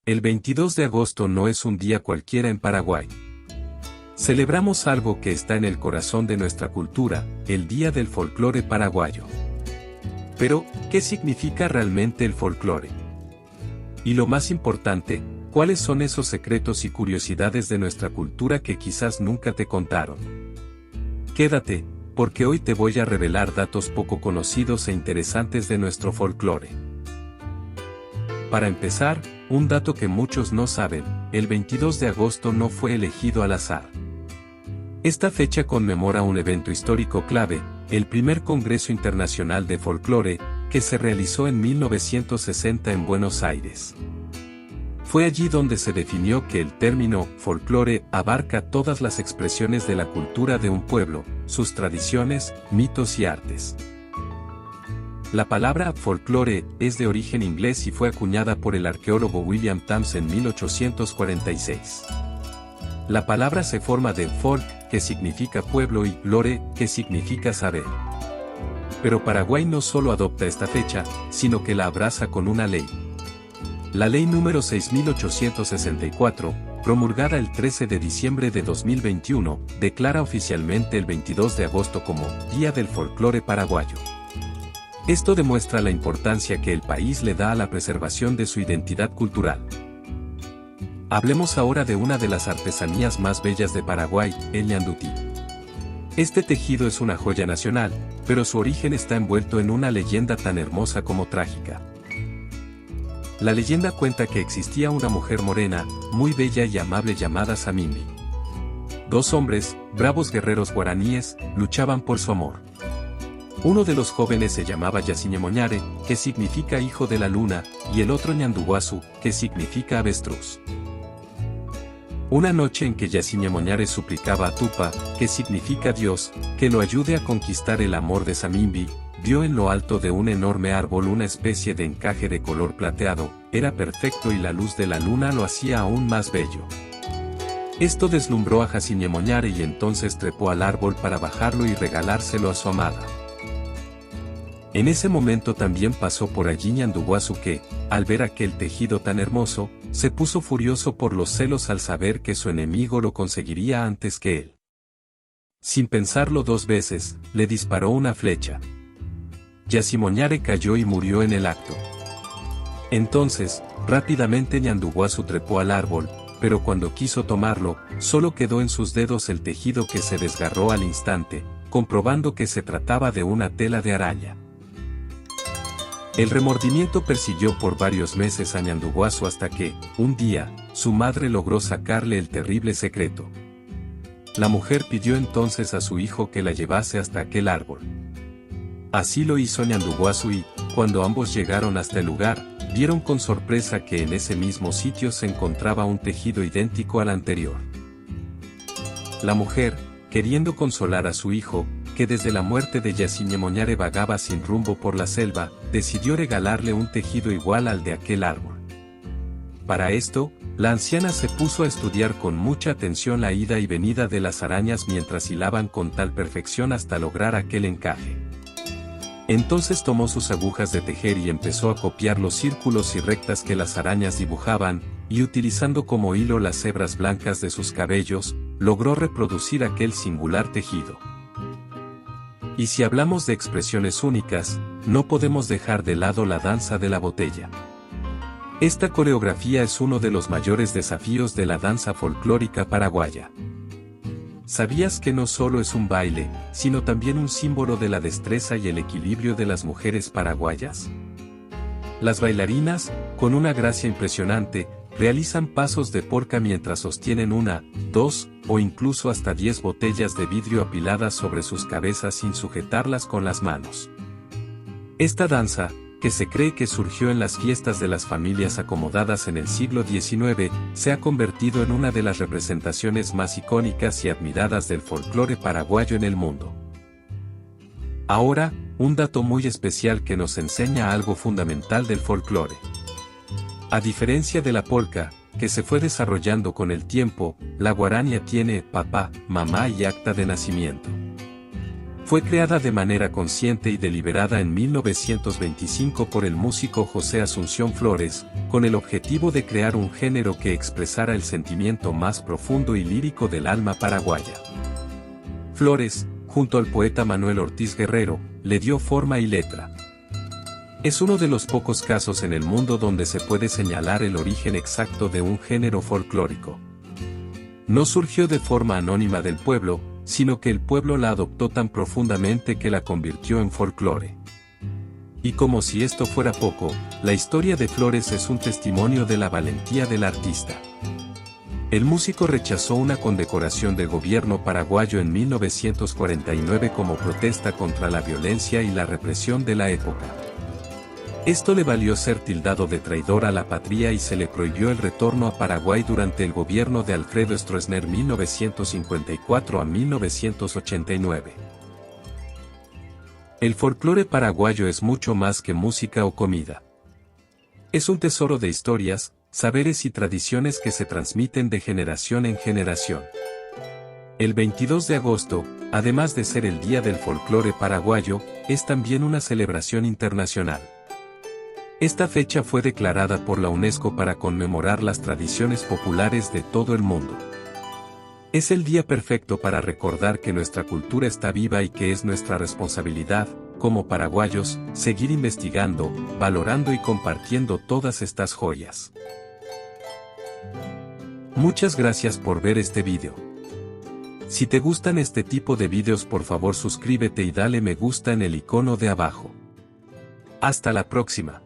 El 22 de agosto no es un día cualquiera en Paraguay. Celebramos algo que está en el corazón de nuestra cultura, el Día del Folclore Paraguayo. Pero, ¿qué significa realmente el folclore? Y lo más importante, ¿cuáles son esos secretos y curiosidades de nuestra cultura que quizás nunca te contaron? Quédate, porque hoy te voy a revelar datos poco conocidos e interesantes de nuestro folclore. Para empezar, un dato que muchos no saben, el 22 de agosto no fue elegido al azar. Esta fecha conmemora un evento histórico clave, el primer Congreso Internacional de Folclore, que se realizó en 1960 en Buenos Aires. Fue allí donde se definió que el término folclore abarca todas las expresiones de la cultura de un pueblo, sus tradiciones, mitos y artes. La palabra folclore es de origen inglés y fue acuñada por el arqueólogo William Thames en 1846. La palabra se forma de folk, que significa pueblo, y lore, que significa saber. Pero Paraguay no solo adopta esta fecha, sino que la abraza con una ley. La ley número 6864, promulgada el 13 de diciembre de 2021, declara oficialmente el 22 de agosto como Día del Folclore Paraguayo. Esto demuestra la importancia que el país le da a la preservación de su identidad cultural. Hablemos ahora de una de las artesanías más bellas de Paraguay, el ñandutí. Este tejido es una joya nacional, pero su origen está envuelto en una leyenda tan hermosa como trágica. La leyenda cuenta que existía una mujer morena, muy bella y amable llamada Samimbi. Dos hombres, bravos guerreros guaraníes, luchaban por su amor. Uno de los jóvenes se llamaba Yaciñemoñare, que significa hijo de la luna, y el otro Ñanduguasu, que significa avestruz. Una noche en que Yaciñemoñare suplicaba a Tupa, que significa Dios, que lo ayude a conquistar el amor de Samimbi, vio en lo alto de un enorme árbol una especie de encaje de color plateado, era perfecto y la luz de la luna lo hacía aún más bello. Esto deslumbró a Yaciñemoñare y entonces trepó al árbol para bajarlo y regalárselo a su amada. En ese momento también pasó por allí Ñanduguasu que, al ver aquel tejido tan hermoso, se puso furioso por los celos al saber que su enemigo lo conseguiría antes que él. Sin pensarlo dos veces, le disparó una flecha. Yaciñemoñare cayó y murió en el acto. Entonces, rápidamente Ñanduguasu trepó al árbol, pero cuando quiso tomarlo, solo quedó en sus dedos el tejido que se desgarró al instante, comprobando que se trataba de una tela de araña. El remordimiento persiguió por varios meses a Ñanduguasu hasta que, un día, su madre logró sacarle el terrible secreto. La mujer pidió entonces a su hijo que la llevase hasta aquel árbol. Así lo hizo Ñanduguasu y, cuando ambos llegaron hasta el lugar, vieron con sorpresa que en ese mismo sitio se encontraba un tejido idéntico al anterior. La mujer, queriendo consolar a su hijo, que desde la muerte de Yaciñemoñare vagaba sin rumbo por la selva, decidió regalarle un tejido igual al de aquel árbol. Para esto, la anciana se puso a estudiar con mucha atención la ida y venida de las arañas mientras hilaban con tal perfección hasta lograr aquel encaje. Entonces tomó sus agujas de tejer y empezó a copiar los círculos y rectas que las arañas dibujaban, y utilizando como hilo las hebras blancas de sus cabellos, logró reproducir aquel singular tejido. Y si hablamos de expresiones únicas, no podemos dejar de lado la danza de la botella. Esta coreografía es uno de los mayores desafíos de la danza folclórica paraguaya. ¿Sabías que no solo es un baile, sino también un símbolo de la destreza y el equilibrio de las mujeres paraguayas? Las bailarinas, con una gracia impresionante, realizan pasos de polka mientras sostienen una, dos, o incluso hasta 10 botellas de vidrio apiladas sobre sus cabezas sin sujetarlas con las manos. Esta danza, que se cree que surgió en las fiestas de las familias acomodadas en el siglo XIX, se ha convertido en una de las representaciones más icónicas y admiradas del folclore paraguayo en el mundo. Ahora, un dato muy especial que nos enseña algo fundamental del folclore. A diferencia de la polka, que se fue desarrollando con el tiempo, la guarania tiene papá, mamá y acta de nacimiento. Fue creada de manera consciente y deliberada en 1925 por el músico José Asunción Flores, con el objetivo de crear un género que expresara el sentimiento más profundo y lírico del alma paraguaya. Flores, junto al poeta Manuel Ortiz Guerrero, le dio forma y letra. Es uno de los pocos casos en el mundo donde se puede señalar el origen exacto de un género folclórico. No surgió de forma anónima del pueblo, sino que el pueblo la adoptó tan profundamente que la convirtió en folclore. Y como si esto fuera poco, la historia de Flores es un testimonio de la valentía del artista. El músico rechazó una condecoración del gobierno paraguayo en 1949 como protesta contra la violencia y la represión de la época. Esto le valió ser tildado de traidor a la patria y se le prohibió el retorno a Paraguay durante el gobierno de Alfredo Stroessner 1954 a 1989. El folclore paraguayo es mucho más que música o comida. Es un tesoro de historias, saberes y tradiciones que se transmiten de generación en generación. El 22 de agosto, además de ser el Día del Folclore Paraguayo, es también una celebración internacional. Esta fecha fue declarada por la UNESCO para conmemorar las tradiciones populares de todo el mundo. Es el día perfecto para recordar que nuestra cultura está viva y que es nuestra responsabilidad, como paraguayos, seguir investigando, valorando y compartiendo todas estas joyas. Muchas gracias por ver este video. Si te gustan este tipo de videos, por favor suscríbete y dale me gusta en el icono de abajo. Hasta la próxima.